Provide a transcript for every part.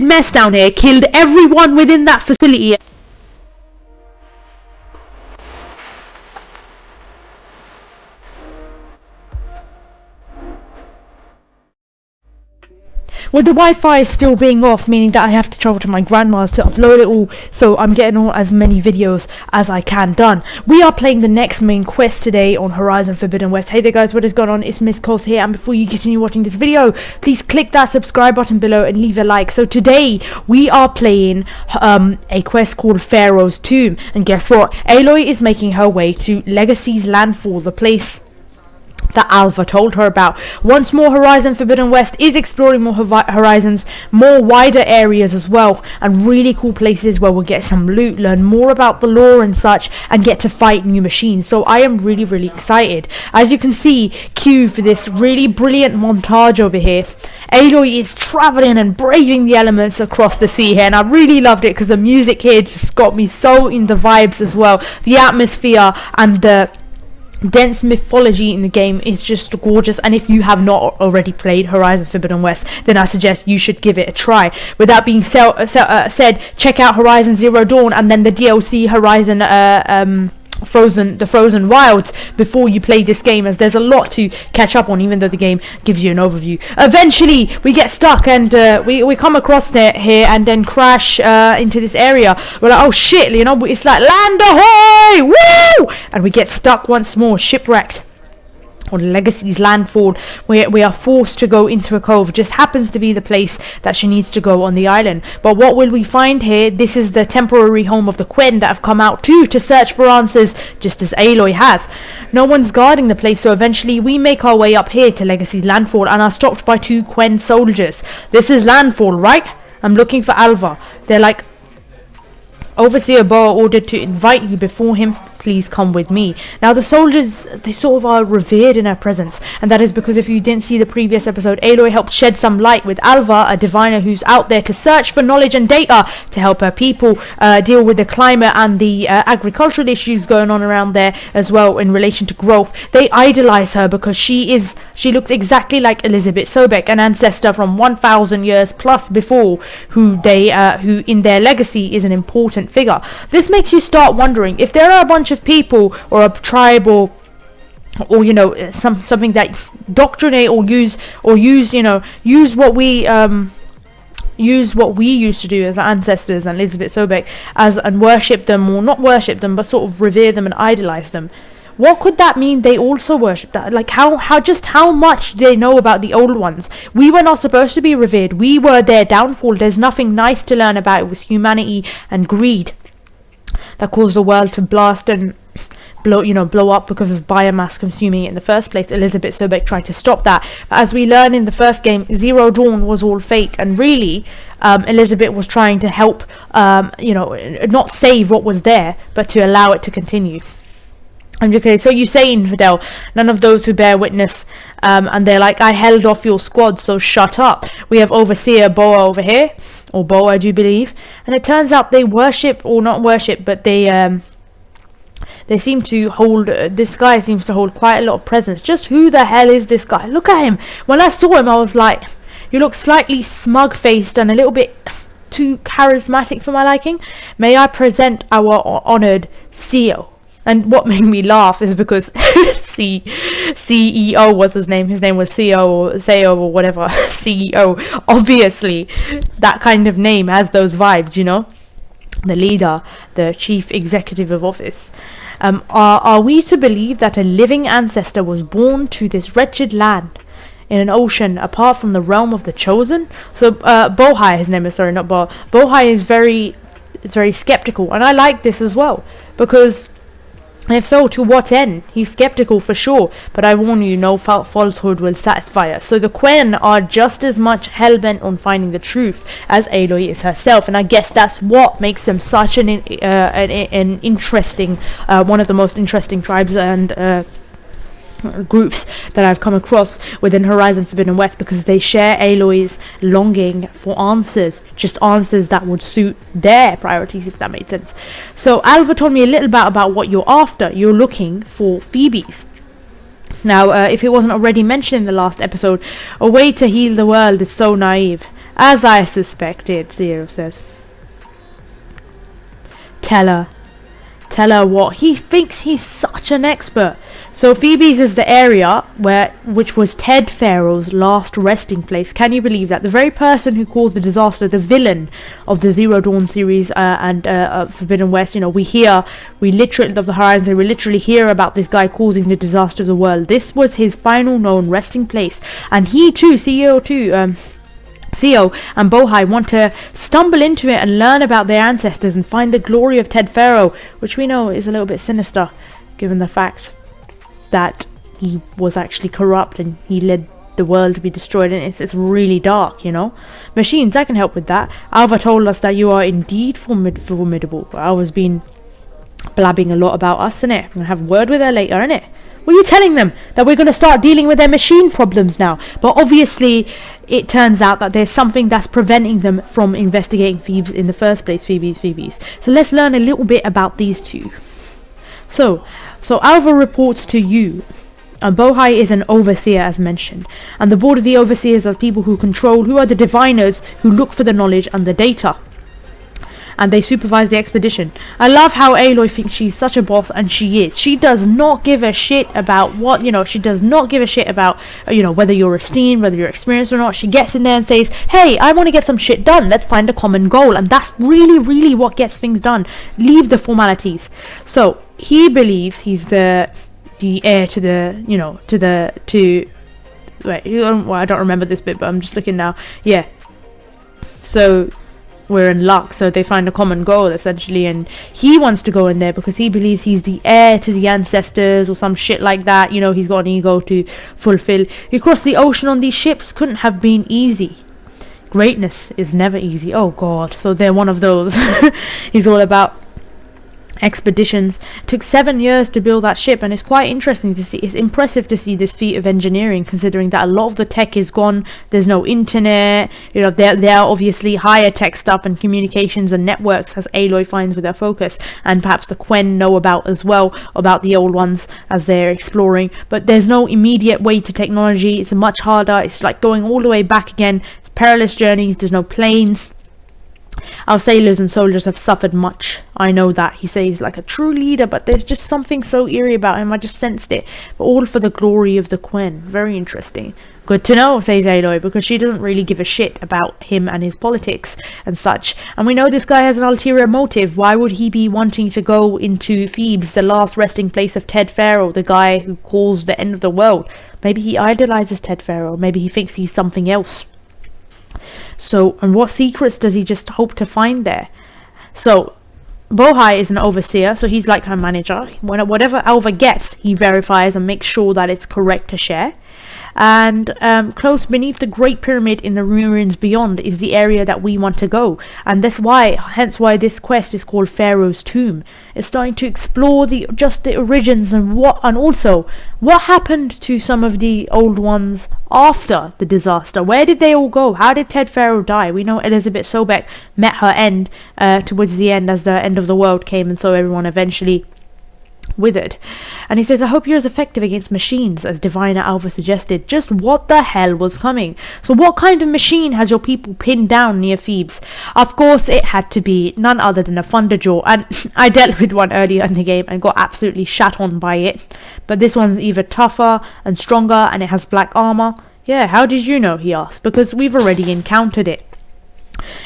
mess down here, killed everyone within that facility. Well, the Wi-Fi is still being off, meaning that I have to travel to my grandma's to upload it all, so I'm getting all as many videos as I can done. We are playing the next main quest today on Horizon Forbidden West. Hey there guys, what is going on? It's Miss C.O.Z here, and before you continue watching this video, please click that subscribe button below and leave a like. So today, we are playing a quest called Faro's Tomb, and guess what? Aloy is making her way to Legacy's landfall, the place that Alva told her about. Once more, Horizon Forbidden West is exploring more horizons, more wider areas as well, and really cool places where we'll get some loot, learn more about the lore and such, and get to fight new machines. So I am really excited. As you can see, cue for this really brilliant montage over here. Aloy is traveling and braving the elements across the sea here, and I really loved it because the music here just got me so in the vibes as well. The atmosphere and the dense mythology in the game is just gorgeous, and if you have not already played Horizon Forbidden West, then I suggest you should give it a try. With that being said, check out Horizon Zero Dawn and then the DLC Horizon Frozen Wilds before you play this game, as there's a lot to catch up on, even though the game gives you an overview. Eventually we get stuck, and we come across here and then crash into this area. We're like, oh shit, you know, it's like land ahoy, woo, and we get stuck once more, shipwrecked on Legacy's landfall, where we are forced to go into a cove. It just happens to be the place that she needs to go on the island. But what will we find here? This is the temporary home of the Quen that have come out to search for answers, just as Aloy has. No one's guarding the place, so eventually we make our way up here to Legacy's landfall and are stopped by two Quen soldiers. This is landfall, right? I'm looking for Alva. They're like, Overseer Boa ordered to invite you before him. Please come with me. Now the soldiers, they sort of are revered in her presence, and that is because if you didn't see the previous episode, Aloy helped shed some light with Alva, a diviner who's out there to search for knowledge and data to help her people deal with the climate and the agricultural issues going on around there as well in relation to growth. They idolize her because she looks exactly like Elizabeth Sobek, an ancestor from 1,000 years plus before, who in their legacy is an important figure. This makes you start wondering if there are a bunch of people or a tribe or you know, something that doctrinate or use what we used to do as our ancestors and Elizabeth Sobek, and worship them, or not worship them, but sort of revere them and idolize them. What could that mean? They also worship that? Like how much do they know about the old ones? We were not supposed to be revered. We were their downfall. There's nothing nice to learn about. It was humanity and greed that caused the world to blast and blow up because of biomass consuming it in the first place. Elizabeth Sobek tried to stop that, but as we learn in the first game, Zero Dawn was all fake, and really Elizabeth was trying to help not save what was there, but to allow it to continue. Okay, so you say, infidel, none of those who bear witness, and they're like, I held off your squad, so shut up. We have Overseer Boa over here, or Boa, I do believe, and it turns out they worship, or not worship, but they seem to hold, this guy seems to hold quite a lot of presence. Just who the hell is this guy? Look at him. When I saw him, I was like, you look slightly smug-faced and a little bit too charismatic for my liking. May I present our honored CEO? And what made me laugh is because CEO was his name. His name was CEO or CEO or whatever. CEO. Obviously, that kind of name has those vibes, you know. The leader, the chief executive of office. Are we to believe that a living ancestor was born to this wretched land in an ocean apart from the realm of the chosen? So Bohai, his name is, sorry, not Bo. Bohai is very skeptical, and I like this as well, because if so, to what end? He's skeptical for sure, but I warn you, no falsehood will satisfy us. So the Quen are just as much hell-bent on finding the truth as Aloy is herself, and I guess that's what makes them such an interesting, one of the most interesting tribes and groups that I've come across within Horizon Forbidden West, because they share Aloy's longing for answers, just answers that would suit their priorities, if that made sense. So Alva told me a little bit about what you're after. You're looking for Thebes. Now, if it wasn't already mentioned in the last episode, a way to heal the world is so naive. As I suspected, C.O.Z says. Tell her what? He thinks he's such an expert. So Thebes is the area which was Ted Faro's last resting place. Can you believe that? The very person who caused the disaster, the villain of the Zero Dawn series and Forbidden West, you know, we literally, of the Horizon, we literally hear about this guy causing the disaster of the world. This was his final known resting place. And he too, CEO and Bohai want to stumble into it and learn about their ancestors and find the glory of Ted Faro, which we know is a little bit sinister, given the fact that he was actually corrupt and he led the world to be destroyed, and it's really dark, you know. Machines, I can help with that. Alva told us that you are indeed formidable. Alva's been blabbing a lot about us, innit? I'm gonna have a word with her later, innit? What are you telling them? That we're gonna start dealing with their machine problems now? But obviously it turns out that there's something that's preventing them from investigating Thebes in the first place. Thebes. So let's learn a little bit about these two. So Alva reports to you, and Bohai is an overseer as mentioned, and the board of the overseers are people who are the diviners who look for the knowledge and the data, and they supervise the expedition. I love how Aloy thinks she's such a boss, and she is. She does not give a shit about what, you know, she does not give a shit about, you know, whether you're esteemed, whether you're experienced or not. She gets in there and says, hey, I want to get some shit done. Let's find a common goal. And that's really what gets things done. Leave the formalities. So he believes he's the heir to the, you know, well, I don't remember this bit, but I'm just looking now. Yeah. So we're in luck. So they find a common goal essentially, and he wants to go in there because he believes he's the heir to the ancestors or some shit like that. You know, he's got an ego to fulfill. He crossed the ocean on these ships. Couldn't have been easy. Greatness is never easy. Oh god. So they're one of those. He's all about expeditions. Took 7 years to build that ship, and it's quite interesting to see. It's impressive to see this feat of engineering, considering that a lot of the tech is gone. There's no internet, you know. There are obviously higher tech stuff and communications and networks, as Aloy finds with her focus, and perhaps the Quen know about as well, about the old ones as they're exploring. But there's no immediate way to technology. It's much harder. It's like going all the way back again. It's perilous journeys. There's no planes. Our sailors and soldiers have suffered much. I know that. He says he's like a true leader, but there's just something so eerie about him. I just sensed it. But all for the glory of the Quen. Very interesting. Good to know, says Aloy, because she doesn't really give a shit about him and his politics and such. And we know this guy has an ulterior motive. Why would he be wanting to go into Thebes, the last resting place of Ted Faro, the guy who calls the end of the world? Maybe he idolizes Ted Faro. Maybe he thinks he's something else. So, and what secrets does he just hope to find there? So, Bohai is an overseer, so he's like her manager. Whatever Alva gets, he verifies and makes sure that it's correct to share. And close beneath the Great Pyramid in the ruins beyond is the area that we want to go, and hence why this quest is called Pharaoh's Tomb. It's starting to explore the origins and also what happened to some of the old ones after the disaster. Where did they all go? How did Ted Faro die? We know Elizabeth Sobek met her end towards the end, as the end of the world came, and so everyone eventually withered. And he says, I hope you're as effective against machines as Diviner Alva suggested. Just what the hell was coming? So what kind of machine has your people pinned down near Thebes? Of course it had to be none other than a Thunderjaw, and I dealt with one earlier in the game and got absolutely shat on by it. But this one's either tougher and stronger, and it has black armor. Yeah, how did you know? He asked. Because we've already encountered it.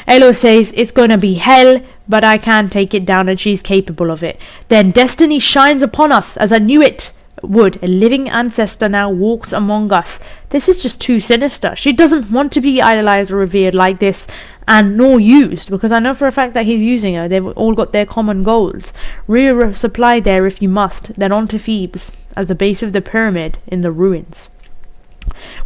Aloy says it's gonna be hell, but I can take it down and she's capable of it. Then destiny shines upon us, as I knew it would. A living ancestor now walks among us. This is just too sinister. She doesn't want to be idolized or revered like this, and nor used, because I know for a fact that he's using her. They've all got their common goals. Resupply there if you must, then on to Thebes, as the base of the pyramid in the ruins.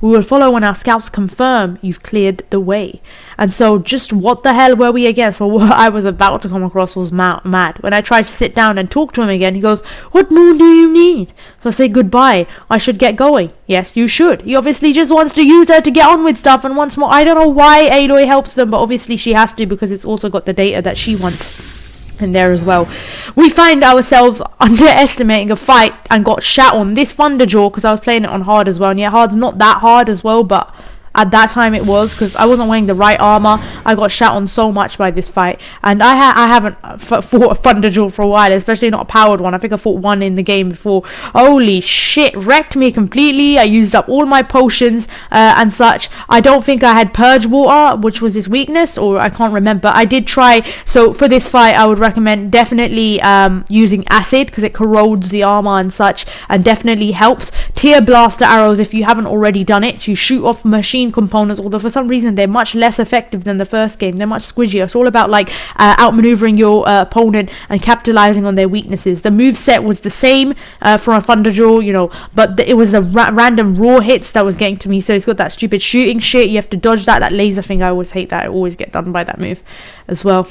We will follow when our scouts confirm you've cleared the way. And so just what the hell were we against? Well, what I was about to come across was mad. When I tried to sit down and talk to him again, he goes, what moon do you need? So I say goodbye. I should get going. Yes, you should. He obviously just wants to use her to get on with stuff. And once more, I don't know why Aloy helps them, but obviously she has to, because it's also got the data that she wants in there as well. We find ourselves underestimating a fight and got shat on. This Thunderjaw, because I was playing it on hard as well, and yeah, hard's not that hard as well, but At that time it was, because I wasn't wearing the right armor. I got shot on so much by this fight, and I haven't fought a thunder duel for a while, especially not a powered one. I think I fought one in the game before. Holy shit, wrecked me completely. I used up all my potions and such. I don't think I had purge water, which was his weakness, or I can't remember. I did try, so for this fight I would recommend definitely using acid, because it corrodes the armor and such, and definitely helps. Tear blaster arrows, if you haven't already done it, to shoot off machine components, although for some reason they're much less effective than the first game. They're much squidgier. It's all about like outmaneuvering your opponent and capitalizing on their weaknesses. The move set was the same for a thunder duel, you know, but it was the random raw hits that was getting to me. So it's got that stupid shooting shit. You have to dodge that laser thing. I always hate that. I always get done by that move as well.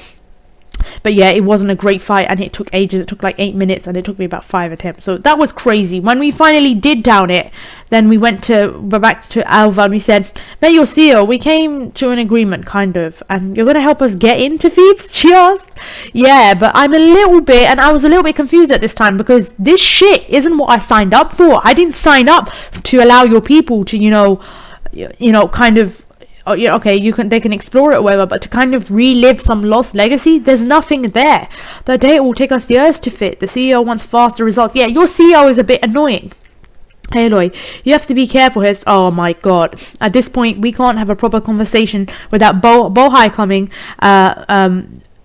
But yeah, it wasn't a great fight, and it took ages. It took like 8 minutes, and it took me about 5 attempts. So that was crazy. When we finally did down it, then we're back to Alva, and we said, "Mayor CEO, we came to an agreement, kind of, and you're gonna help us get into Thebes?" She asked. Yeah, but I was a little bit confused at this time, because this shit isn't what I signed up for. I didn't sign up to allow your people to, you know, kind of. Oh, yeah, okay, they can explore it or whatever, but to kind of relive some lost legacy, there's nothing there. The data will take us years to fit. The CEO wants faster results. Yeah, your CEO is a bit annoying. Hey, Aloy, you have to be careful here. Oh my god. At this point, we can't have a proper conversation without Bohai coming.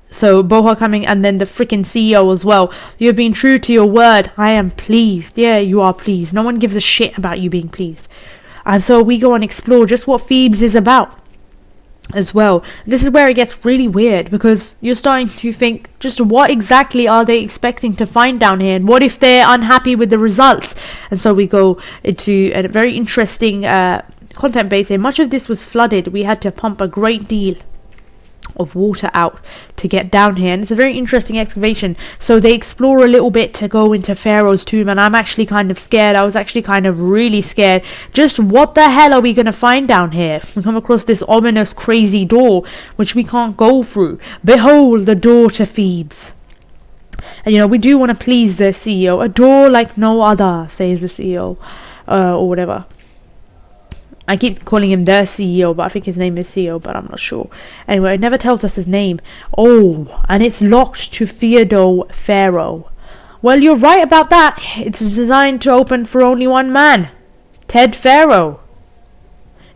So Boha coming, and then the freaking CEO as well. You've been true to your word. I am pleased. Yeah, you are pleased. No one gives a shit about you being pleased. And so we go and explore just what Thebes is about as well. This is where it gets really weird, because you're starting to think, just what exactly are they expecting to find down here, and what if they're unhappy with the results? And so we go into a very interesting content base here. Much of this was flooded. We had to pump a great deal of water out to get down here, and it's a very interesting excavation. So they explore a little bit to go into Faro's tomb, and I'm actually kind of scared. I was actually kind of really scared. Just what the hell are we going to find down here? We come across this ominous crazy door which we can't go through. Behold the door to Thebes. And you know, we do want to please the CEO. A door like no other, says the CEO, or whatever. I keep calling him the CEO, but I think his name is CEO, but I'm not sure. Anyway, it never tells us his name. Oh, and it's locked to Theodore Faro. Well, you're right about that. It's designed to open for only one man. Ted Faro.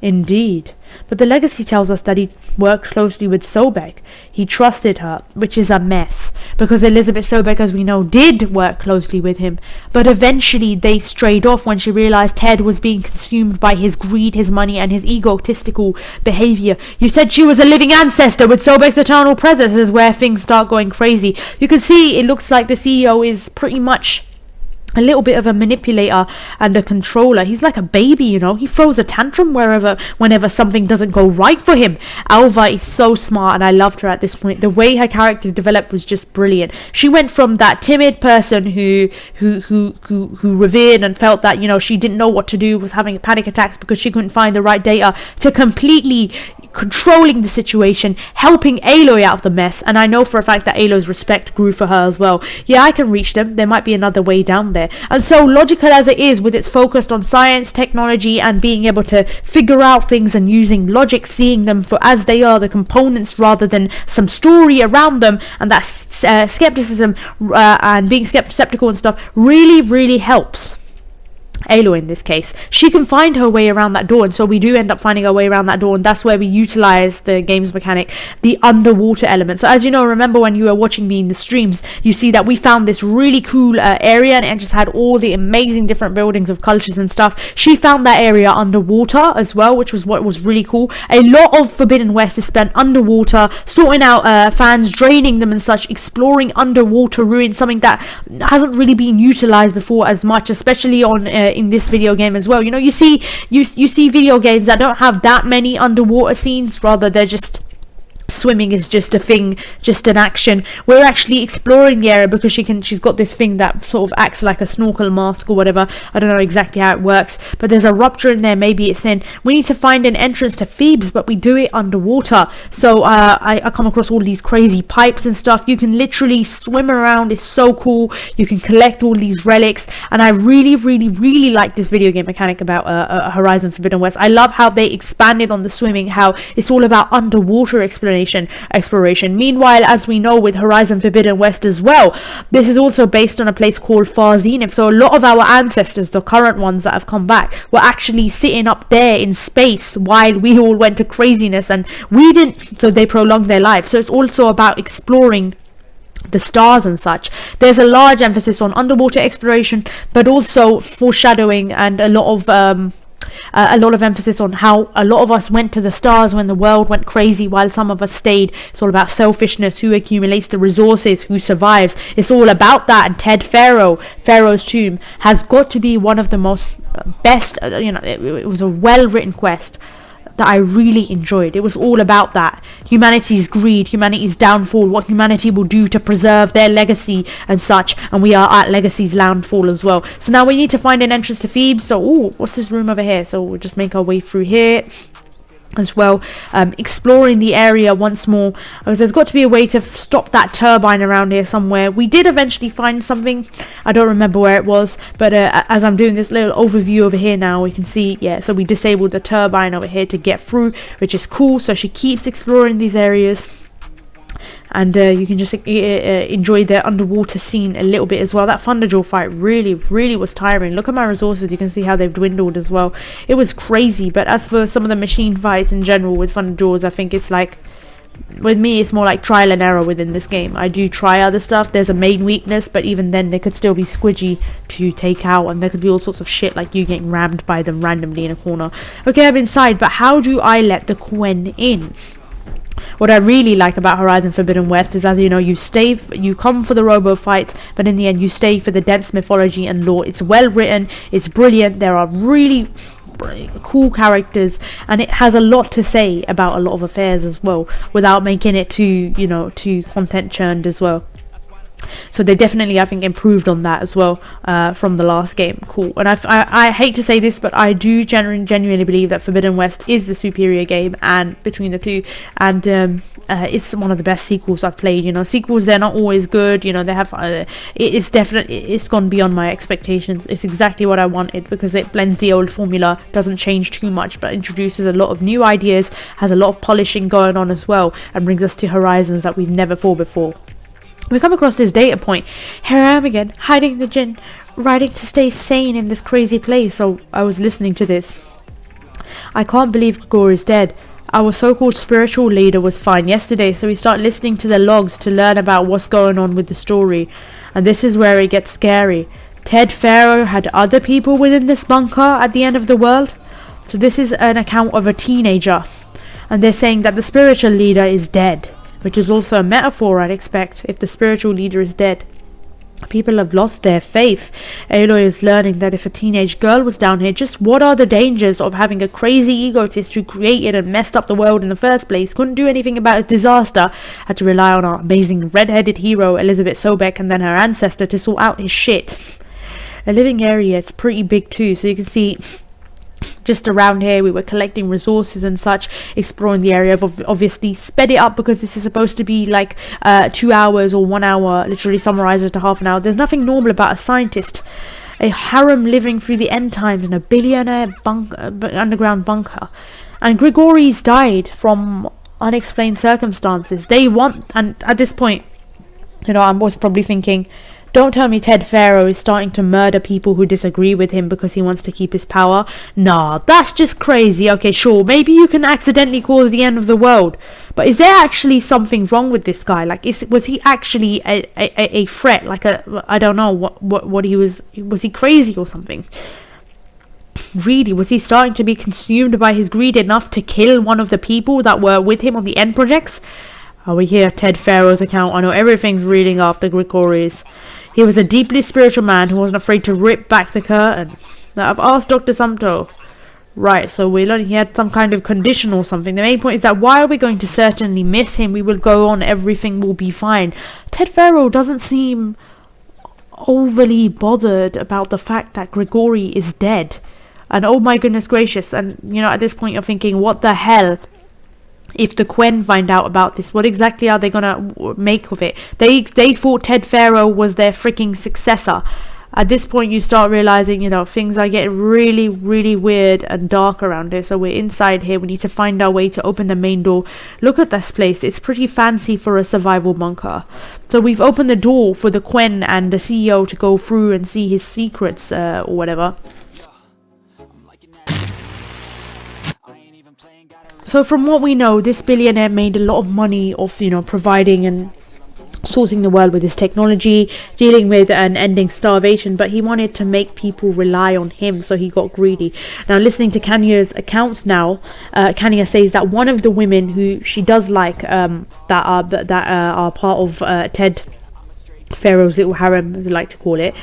Indeed. But the legacy tells us that he worked closely with Sobek. He trusted her, which is a mess, because Elizabeth Sobek, as we know, did work closely with him. But eventually they strayed off when she realized Ted was being consumed by his greed, his money, and his egotistical behavior. You said she was a living ancestor with Sobek's eternal presence, is where things start going crazy. You can see it looks like the CEO is pretty much a little bit of a manipulator and a controller. He's like a baby, you know. He throws a tantrum whenever something doesn't go right for him. Alva is so smart, and I loved her at this point. The way her character developed was just brilliant. She went from that timid person who revered and felt that, you know, she didn't know what to do, was having panic attacks because she couldn't find the right data, to completely controlling the situation, helping Aloy out of the mess. And I know for a fact that Aloy's respect grew for her as well. Yeah, I can reach them. There might be another way down there. And so logical as it is, with its focused on science, technology, and being able to figure out things and using logic, seeing them for as they are, the components, rather than some story around them, and that skepticism and being skeptical and stuff really helps Aloy in this case. She can find her way around that door, and so we do end up finding our way around that door, and that's where we utilize the game's mechanic, the underwater element. So as you know, remember when you were watching me in the streams, you see that we found this really cool area, and it just had all the amazing different buildings of cultures and stuff. She found that area underwater as well, which was what was really cool. A lot of Forbidden West is spent underwater, sorting out fans, draining them and such, exploring underwater ruins, something that hasn't really been utilized before as much, especially on in this video game as well. You know, you see video games that don't have that many underwater scenes, rather they're just swimming is just a thing, just an action. We're actually exploring the area because she's got this thing that sort of acts like a snorkel mask or whatever. I don't know exactly how it works, but there's a rupture in there. Maybe it's saying we need to find an entrance to Thebes, but we do it underwater. So I come across all these crazy pipes and stuff. You can literally swim around. It's so cool. You can collect all these relics, and I really like this video game mechanic about Horizon Forbidden West. I love how they expanded on the swimming, how it's all about underwater exploration. Meanwhile, as we know with Horizon Forbidden West as well, this is also based on a place called Far. So a lot of our ancestors, the current ones that have come back, were actually sitting up there in space while we all went to craziness, and we didn't, so they prolonged their lives. So it's also about exploring the stars and such. There's a large emphasis on underwater exploration, but also foreshadowing and a lot of emphasis on how a lot of us went to the stars when the world went crazy, while some of us stayed. It's all about selfishness, who accumulates the resources, who survives. It's all about that. And Pharaoh's tomb has got to be one of the most best, it was a well-written quest that I really enjoyed. It was all about that. Humanity's greed, humanity's downfall, what humanity will do to preserve their legacy and such. And we are at Legacy's downfall as well. So now we need to find an entrance to Thebes. So, what's this room over here? So we'll just make our way through here as well, exploring the area once more, because there's got to be a way to stop that turbine around here somewhere. We did eventually find something, I don't remember where it was, but as I'm doing this little overview over here now, we can see, so we disabled the turbine over here to get through, which is cool. So she keeps exploring these areas, and you can just enjoy the underwater scene a little bit as well. That Thunderjaw fight really was tiring. Look at my resources, you can see how they've dwindled as well. It was crazy. But as for some of the machine fights in general with Thunderjaws, I think it's like, with me, it's more like trial and error within this game. I do try other stuff. There's a main weakness, but even then they could still be squidgy to take out, and there could be all sorts of shit like you getting rammed by them randomly in a corner. Okay, I'm inside, but how do I let the Quen in? What I really like about Horizon Forbidden West is, as you know, you come for the robo fights, but in the end you stay for the dense mythology and lore. It's well written, it's brilliant, there are really cool characters, and it has a lot to say about a lot of affairs as well, without making it too content churned as well. So they definitely, I think, improved on that as well from the last game. Cool. And I hate to say this, but I do genuinely believe that Forbidden West is the superior game, and between the two, and it's one of the best sequels I've played. Sequels, they're not always good. They have it's gone beyond my expectations. It's exactly what I wanted, because it blends the old formula, doesn't change too much, but introduces a lot of new ideas, has a lot of polishing going on as well, and brings us to horizons that we've never fought before. We come across this data point. Here I am again, hiding the gin, writing to stay sane in this crazy place. So I was listening to this. I can't believe Gregor is dead. Our so-called spiritual leader was fine yesterday, so we start listening to the logs to learn about what's going on with the story. And this is where it gets scary. Faro had other people within this bunker at the end of the world. So this is an account of a teenager, and they're saying that the spiritual leader is dead, which is also a metaphor, I'd expect, if the spiritual leader is dead. People have lost their faith. Aloy is learning that if a teenage girl was down here, just what are the dangers of having a crazy egotist who created and messed up the world in the first place, couldn't do anything about his disaster, had to rely on our amazing red-headed hero, Elizabeth Sobek, and then her ancestor to sort out his shit. A living area, it's pretty big too, so you can see just around here we were collecting resources and such, exploring the area. Obviously sped it up because this is supposed to be like 2 hours or 1 hour, literally summarized to half an hour. There's nothing normal about a scientist, a harem living through the end times in a billionaire underground bunker, and Grigory's died from unexplained circumstances. They want, and at this point, I was probably thinking, don't tell me Faro is starting to murder people who disagree with him because he wants to keep his power. Nah, that's just crazy. Okay, sure, maybe you can accidentally cause the end of the world, but is there actually something wrong with this guy? Like, was he actually a threat? Like I don't know what he was he crazy or something? Really, was he starting to be consumed by his greed enough to kill one of the people that were with him on the end projects? Oh, we hear Faro's account. I know everything's reading after Grigory's. He was a deeply spiritual man who wasn't afraid to rip back the curtain. Now, I've asked Dr. Sumto. Right, so we learned he had some kind of condition or something. The main point is that while we're going to certainly miss him, we will go on, everything will be fine. Ted Faro doesn't seem overly bothered about the fact that Grigori is dead. And oh my goodness gracious, and you know, at this point you're thinking, what the hell? If the Quen find out about this, what exactly are they gonna make of it? They thought Ted Faro was their freaking successor. At this point you start realizing, you know, things are getting really, really weird and dark around here. So we're inside here, we need to find our way to open the main door. Look at this place, it's pretty fancy for a survival bunker. So we've opened the door for the Quen and the CEO to go through and see his secrets, or whatever. So from what we know, this billionaire made a lot of money off, you know, providing and sourcing the world with his technology, dealing with and ending starvation, but he wanted to make people rely on him, so he got greedy. Now, listening to Kenya's accounts now, Kenya says that one of the women who she does like, that are part of Ted Faro's little harem, as they like to call it,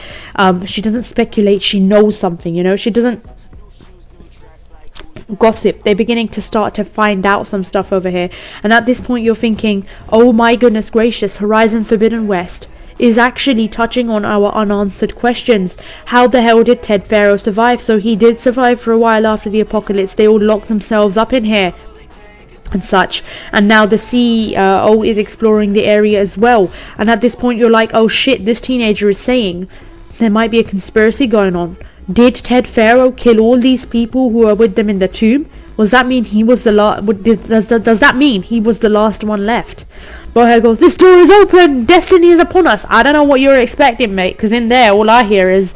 she doesn't speculate, she knows something, you know, she doesn't gossip. They're beginning to start to find out some stuff over here, and at this point you're thinking, oh my goodness gracious, Horizon Forbidden West is actually touching on our unanswered questions. How the hell did Ted Faro survive? So he did survive for a while after the apocalypse. They all locked themselves up in here and such, and now the CEO is exploring the area as well, and at this point you're like, oh shit, this teenager is saying there might be a conspiracy going on. Did Ted Faro kill all these people who were with them in the tomb? Does that mean he was the last? Does that mean he was the last one left? Boher goes, this door is open! Destiny is upon us! I don't know what you're expecting, mate, because in there all I hear is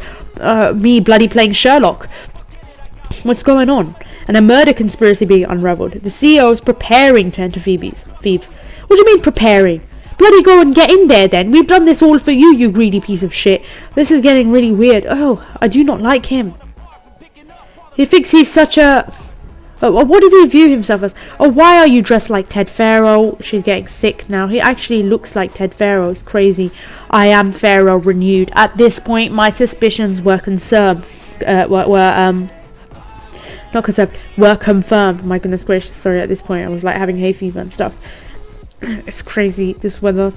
me bloody playing Sherlock. What's going on? And a murder conspiracy being unraveled. The CEO is preparing to enter Thebes. What do you mean preparing? Bloody go and get in there then. We've done this all for you, you greedy piece of shit. This is getting really weird. Oh, I do not like him. He thinks he's such a... what does he view himself as? Oh, why are you dressed like Ted Faro? She's getting sick now. He actually looks like Ted Faro. It's crazy. I am Faro renewed. At this point, my suspicions were confirmed. Not confirmed. Were confirmed. My goodness gracious. Sorry, at this point I was like having hay fever and stuff. It's crazy. This weather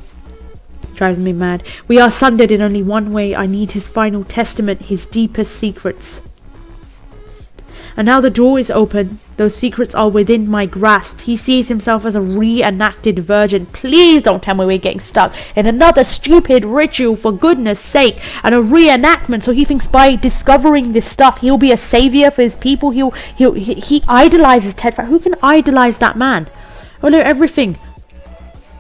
drives me mad. We are sundered in only one way. I need his final testament, his deepest secrets. And now the door is open. Those secrets are within my grasp. He sees himself as a reenacted virgin. Please don't tell me we're getting stuck in another stupid ritual, for goodness sake. And a reenactment. So he thinks by discovering this stuff, he'll be a savior for his people. He idolizes Ted Faro. Who can idolize that man? Oh no, everything.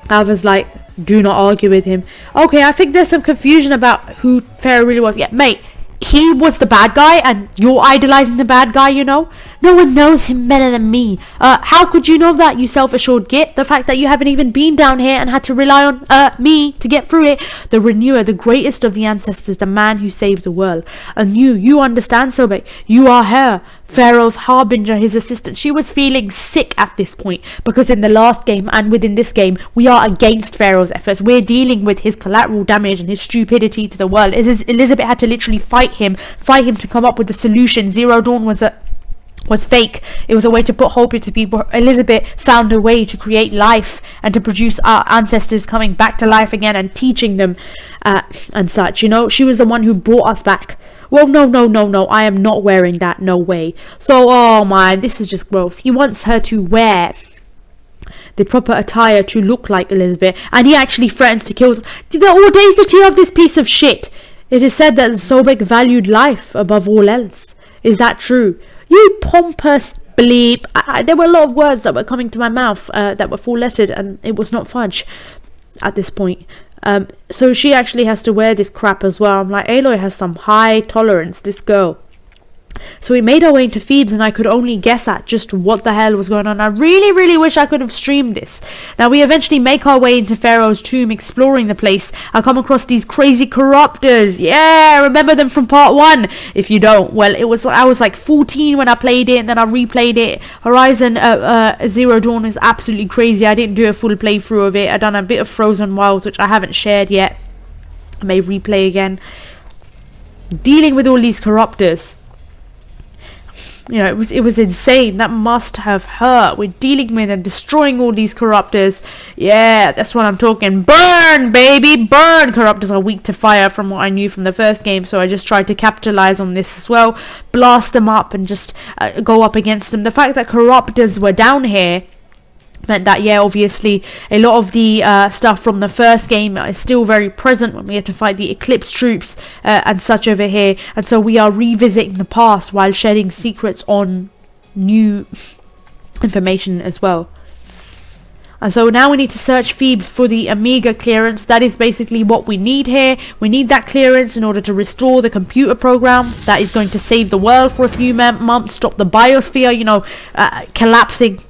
I was like, do not argue with him. Okay, I think there's some confusion about who Faro really was. Yeah, mate, he was the bad guy and you're idolizing the bad guy, you know? No one knows him better than me. How could you know that, you self-assured git? The fact that you haven't even been down here and had to rely on me to get through it. The renewer, the greatest of the ancestors, the man who saved the world. And you understand, Sobek. You are her. Pharaoh's harbinger, his assistant. She was feeling sick at this point because in the last game and within this game, we are against Pharaoh's efforts. We're dealing with his collateral damage and his stupidity to the world. Elizabeth had to literally fight him to come up with the solution. Zero Dawn was fake. It was a way to put hope into people. Elizabeth found a way to create life and to produce our ancestors coming back to life again and teaching them and such, you know. She was the one who brought us back. Well, no, I am not wearing that, no way. So, oh my, this is just gross. He wants her to wear the proper attire to look like Elizabeth, and he actually threatens to kill her. The audacity of this piece of shit. It is said that Sobek valued life above all else. Is that true? You pompous bleep. There were a lot of words that were coming to my mouth that were four-lettered, and it was not fudge at this point. So she actually has to wear this crap as well. I'm like, Aloy has some high tolerance, this girl. So we made our way into Thebes, and I could only guess at just what the hell was going on. I really wish I could have streamed this. Now we eventually make our way into Pharaoh's tomb, exploring the place. I come across these crazy corruptors. Yeah, remember them from part 1? If you don't, well, I was like 14 when I played it, and then I replayed it. Horizon Zero Dawn is absolutely crazy. I didn't do a full playthrough of it. I done a bit of Frozen Wilds, which I haven't shared yet. I may replay again. Dealing with all these corruptors. You know, it was insane. That must have hurt. We're dealing with and destroying all these corruptors. Yeah, that's what I'm talking. Burn, baby, burn. Corruptors are weak to fire from what I knew from the first game, so I just tried to capitalize on this as well. Blast them up and just go up against them. The fact that corruptors were down here meant that, yeah, obviously a lot of the stuff from the first game is still very present when we had to fight the Eclipse troops and such over here, and so we are revisiting the past while shedding secrets on new information as well. And so now we need to search Thebes for the Amiga clearance. That is basically what we need here. We need that clearance in order to restore the computer program that is going to save the world for a few months, stop the biosphere, you know, collapsing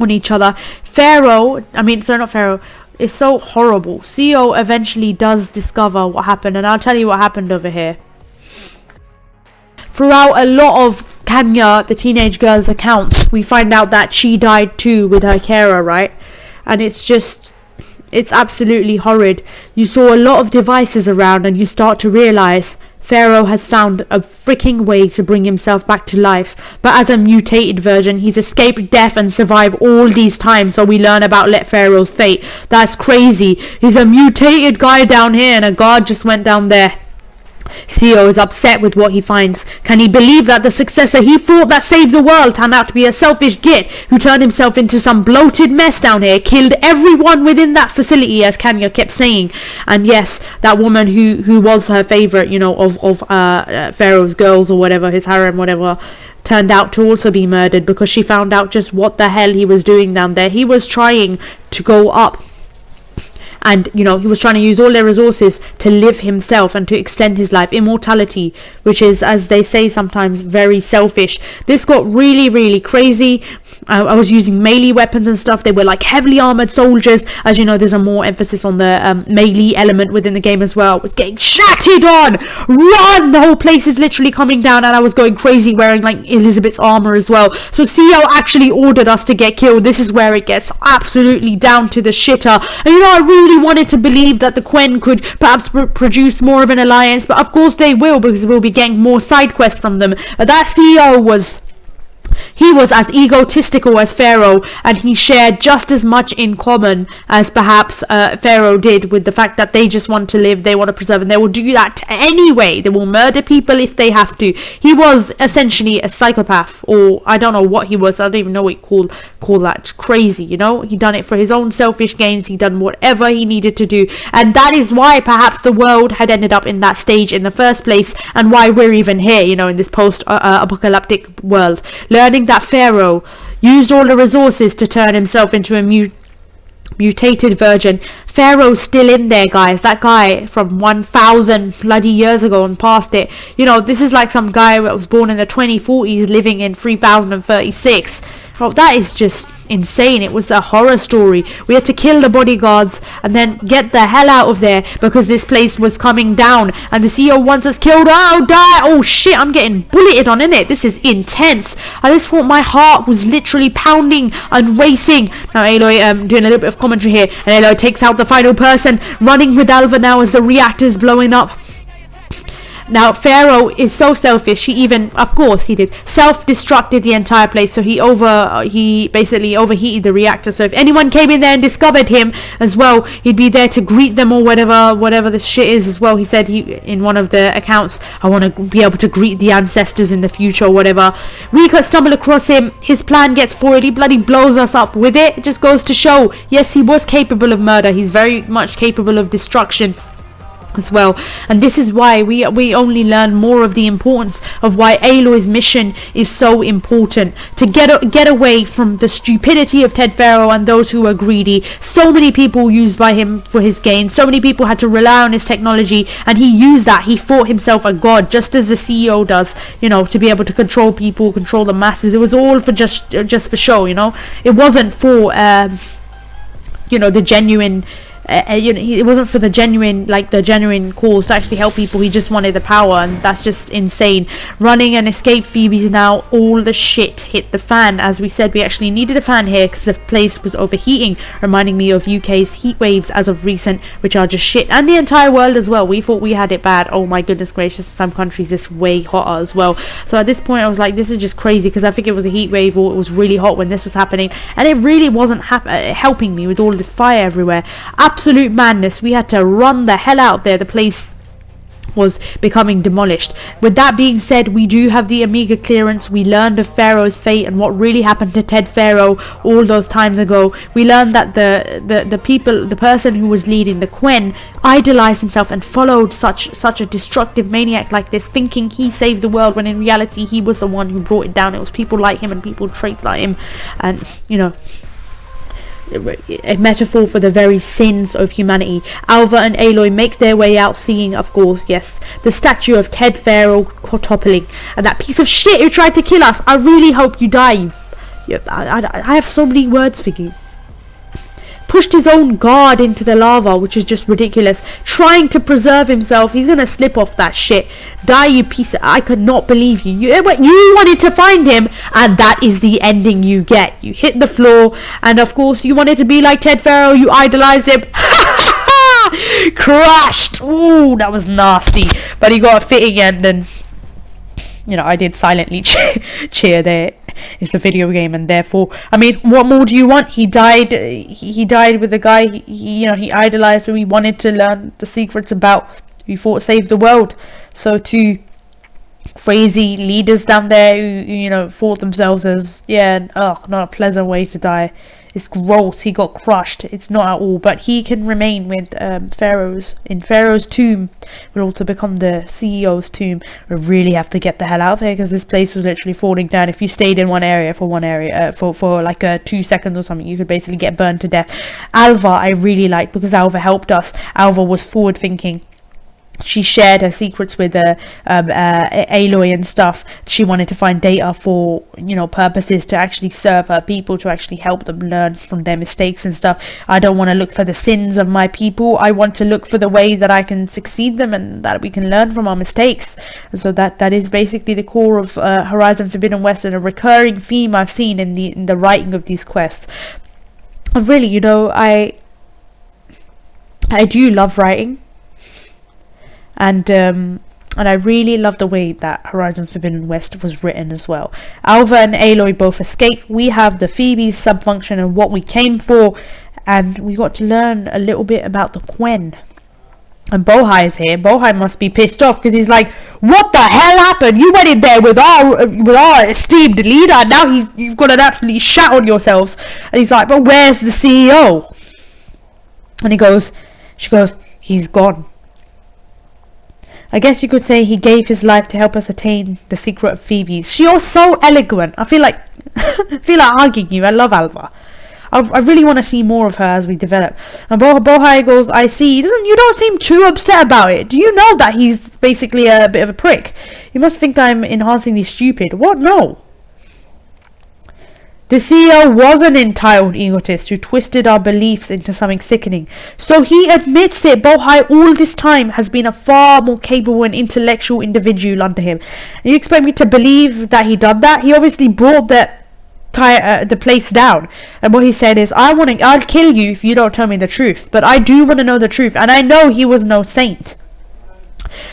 on each other. Not Pharaoh, it's so horrible. C.O. eventually does discover what happened, and I'll tell you what happened over here. Throughout a lot of Kanya, the teenage girl's accounts, we find out that she died too with her carer, right? And it's absolutely horrid. You saw a lot of devices around, and you start to realize Pharaoh has found a freaking way to bring himself back to life, but as a mutated version. He's escaped death and survived all these times, so we learn about Pharaoh's fate. That's crazy. He's a mutated guy down here, and a guard just went down there. C.O. is upset with what he finds. Can he believe that the successor he thought that saved the world turned out to be a selfish git who turned himself into some bloated mess down here, killed everyone within that facility, as Kanya kept saying. And yes, that woman who was her favourite, you know, of Pharaoh's girls or whatever, his harem, whatever, turned out to also be murdered because she found out just what the hell he was doing down there. He was trying to go up, and, you know, he was trying to use all their resources to live himself and to extend his life. Immortality, which is, as they say sometimes, very selfish. This got really, really crazy. I was using melee weapons and stuff. They were like heavily armored soldiers. As you know, there's a more emphasis on the melee element within the game as well. I was getting shattered on! Run! The whole place is literally coming down, and I was going crazy wearing like Elizabeth's armor as well. So C.O. actually ordered us to get killed. This is where it gets absolutely down to the shitter. And you know, I really wanted to believe that the Quen could perhaps produce more of an alliance, but of course they will, because we'll be getting more side quests from them. But that C.O. was as egotistical as Pharaoh, and he shared just as much in common as perhaps Pharaoh did, with the fact that they just want to live, they want to preserve, and they will do that anyway. They will murder people if they have to. He was essentially a psychopath, or I don't know what he was. I don't even know what you call that. It's crazy, you know. He done it for his own selfish gains. He done whatever he needed to do, and that is why perhaps the world had ended up in that stage in the first place, and why we're even here, you know, in this post-apocalyptic world, learning that Pharaoh used all the resources to turn himself into a mutated version. Pharaoh's still in there, guys. That guy from 1,000 bloody years ago and past it. You know, this is like some guy that was born in the 2040s living in 3036. Oh, that is just insane. It was a horror story. We had to kill the bodyguards and then get the hell out of there because this place was coming down, and the C.O. wants us killed. Oh, die! Oh shit, I'm getting bulleted on, innit? This is intense. At this point my heart was literally pounding and racing. Now Aloy doing a little bit of commentary here, and Aloy takes out the final person, running with Alva now as the reactor's blowing up. Now, Pharaoh is so selfish, he even, of course he did, self-destructed the entire place, so he basically overheated the reactor, so if anyone came in there and discovered him as well, he'd be there to greet them or whatever this shit is as well. He said in one of the accounts, I want to be able to greet the ancestors in the future or whatever. We could stumble across him, his plan gets foiled, he bloody blows us up with it. It just goes to show, yes, he was capable of murder, he's very much capable of destruction as well, and this is why we only learn more of the importance of why Aloy's mission is so important, to get away from the stupidity of Ted Pharaoh and those who are greedy. So many people used by him for his gain, so many people had to rely on his technology, and he used that. He thought himself a god, just as the CEO does, you know, to be able to control people, control the masses. It was all for just for show, you know. It wasn't for you know, the genuine you know, it wasn't for the genuine cause to actually help people. He just wanted the power, and that's just insane. Running and escape Thebes now, all the shit hit the fan. As we said, we actually needed a fan here because the place was overheating, reminding me of UK's heat waves as of recent, which are just shit, and the entire world as well. We thought we had it bad. Oh my goodness gracious, some countries it's way hotter as well. So at this point I was like, this is just crazy, because I think it was a heat wave or it was really hot when this was happening, and it really wasn't helping me with all this fire everywhere. Absolute madness. We had to run the hell out there. The place was becoming demolished. With that being said, we do have the Amiga clearance. We learned of Faro's fate and what really happened to Ted Faro all those times ago. We learned that the person who was leading the Quen idolized himself and followed such a destructive maniac like this, thinking he saved the world, when in reality he was the one who brought it down. It was people like him and people traits like him, and you know, a metaphor for the very sins of humanity. Alva and Aloy make their way out, seeing, of course, yes, the statue of Ted Faro toppling, and that piece of shit who tried to kill us. I really hope you die. I have so many words for you. Pushed his own guard into the lava, which is just ridiculous. Trying to preserve himself. He's gonna slip off that shit. Die, you piece of... I could not believe you. You wanted to find him, and that is the ending you get. You hit the floor, and of course you wanted to be like Ted Faro. You idolized him. Crashed. Ooh, that was nasty. But he got a fitting end, and you know, I did silently cheer there. It's a video game, and therefore, I mean, what more do you want? He died. He died with the guy he idolized, who he wanted to learn the secrets about. He thought saved the world. So to crazy leaders down there who you know thought themselves as not a pleasant way to die. It's gross. He got crushed. It's not at all. But he can remain with Pharaoh's tomb. Will also become the CEO's tomb. We really have to get the hell out of here, because this place was literally falling down. If you stayed in one area for like 2 seconds or something, you could basically get burned to death. Alva I really liked, because Alva helped us. Alva was forward thinking. She shared her secrets with Aloy and stuff. She wanted to find data for, you know, purposes to actually serve her people, to actually help them learn from their mistakes and stuff. I don't want to look for the sins of my people. I want to look for the way that I can succeed them, and that we can learn from our mistakes. And so that is basically the core of Horizon Forbidden West, and a recurring theme I've seen in the writing of these quests. And really, you know, I do love writing. And I really love the way that Horizon Forbidden West was written as well. Alva and Aloy both escape. We have the Thebes subfunction and what we came for, and we got to learn a little bit about the Quen. And Bohai is here. Bohai must be pissed off, because he's like, what the hell happened? You went in there with our esteemed leader, and now you've got an absolutely shat on yourselves. And he's like, but where's the CEO? And she goes, he's gone. I guess you could say he gave his life to help us attain the secret of Thebes. She was so eloquent. I feel like hugging you. I love Alva. I really want to see more of her as we develop. And Bohai goes, I see. You don't seem too upset about it. Do you know that he's basically a bit of a prick? You must think I'm enhancing the stupid. What? No. The CEO was an entitled egotist who twisted our beliefs into something sickening. So he admits it. Bohai all this time has been a far more capable and intellectual individual under him. And you expect me to believe that he done that? He obviously brought the place down. And what he said is, I'll kill you if you don't tell me the truth. But I do want to know the truth. And I know he was no saint.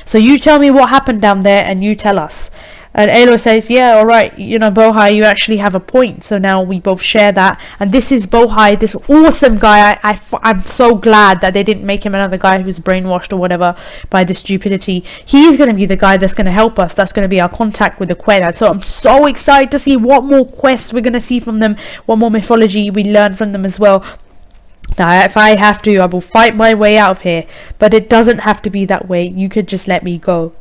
So you tell me what happened down there, and you tell us. And Aloy says, yeah, alright, you know, Bohai, you actually have a point. So now we both share that. And this is Bohai, this awesome guy. I'm so glad that they didn't make him another guy who's brainwashed or whatever by the stupidity. He's going to be the guy that's going to help us. That's going to be our contact with the Quen. And so I'm so excited to see what more quests we're going to see from them. What more mythology we learn from them as well. Now, if I have to, I will fight my way out of here. But it doesn't have to be that way. You could just let me go.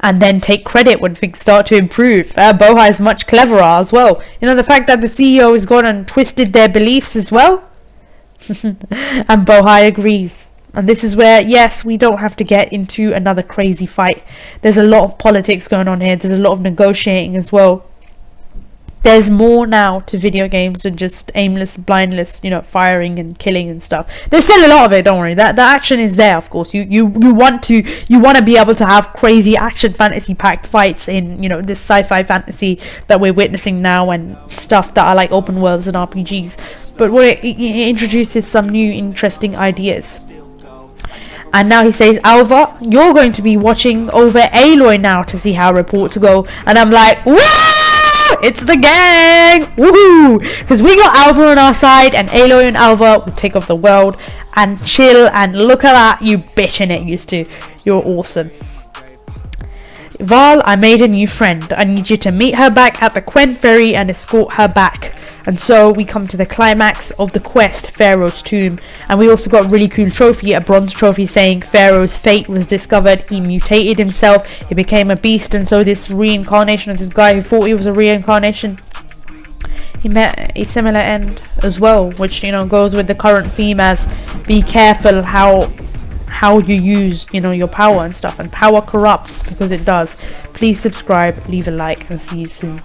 And then take credit when things start to improve. Bohai is much cleverer as well. You know, the fact that the CEO has gone and twisted their beliefs as well. And Bohai agrees. And this is where, yes, we don't have to get into another crazy fight. There's a lot of politics going on here. There's a lot of negotiating as well. there's more now to video games than just aimless, blindless, you know, firing and killing and stuff. There's still a lot of it, don't worry. That the action is there, of course. You want to be able to have crazy action fantasy packed fights in, you know, this sci-fi fantasy that we're witnessing now, and stuff that are like open worlds and RPGs. But what it introduces some new interesting ideas. And now he says, Alva, you're going to be watching over Aloy now to see how reports go. And I'm like, woo! It's the gang! Woohoo! Because we got Alva on our side, and Aloy and Alva will take off the world and chill. And look at that, you bitchin' it used to. You're awesome. Val, I made a new friend. I need you to meet her back at the Quen ferry and escort her back. And so we come to the climax of the quest, Pharaoh's tomb. And we also got a really cool trophy, a bronze trophy saying Pharaoh's fate was discovered. He mutated himself, he became a beast, and so this reincarnation of this guy who thought he was a reincarnation, he met a similar end as well, which, you know, goes with the current theme as be careful how you use, you know, your power and stuff, and power corrupts, because it does. Please subscribe, leave a like, and see you soon.